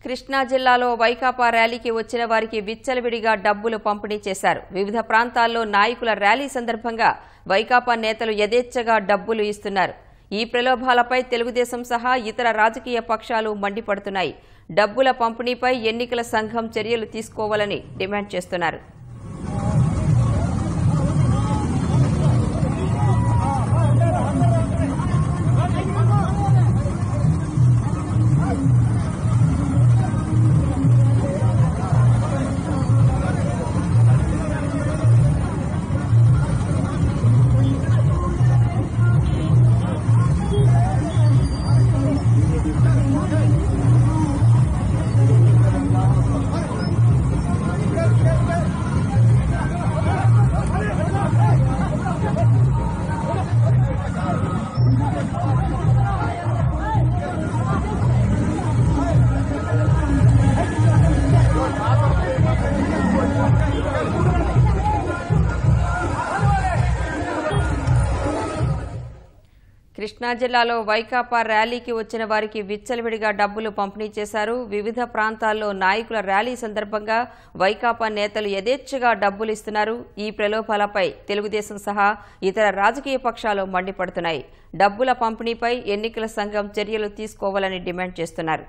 కృష్ణా జిల్లాలో వైకాపా ర్యాలీకి వచ్చిన వారికి విచ్చలవిడిగా డబ్బులు పంపిణీ చేశారు. వివిధ ప్రాంతాల్లో నాయకుల ర్యాలీ సందర్భంగా వైకాపా నేతలు యథేచ్ఛగా డబ్బులు ఇస్తున్నారు. ఈ ప్రలోభాలపై తెలుగుదేశం సహా ఇతర రాజకీయ పక్షాలు మండిపడుతున్నాయి. డబ్బుల పంపిణీపై ఎన్నికల సంఘం చర్యలు తీసుకోవాలని డిమాండ్ చేస్తున్నారు. కృష్ణా జిల్లాలో వైకాపా ర్యాలీకి వచ్చిన వారికి విచ్చలవిడిగా డబ్బులు పంపిణీ చేశారు. వివిధ ప్రాంతాల్లో నాయకుల ర్యాలీ సందర్భంగా వైకాపా నేతలు యథేచ్ఛగా డబ్బులు ఇస్తున్నారు. ఈ ప్రలోభాలపై తెలుగుదేశం సహా ఇతర రాజకీయ పక్షాలు మండిపడుతున్నాయి. డబ్బుల పంపిణీపై ఎన్నికల సంఘం చర్యలు తీసుకోవాలని డిమాండ్ చేస్తున్నారు.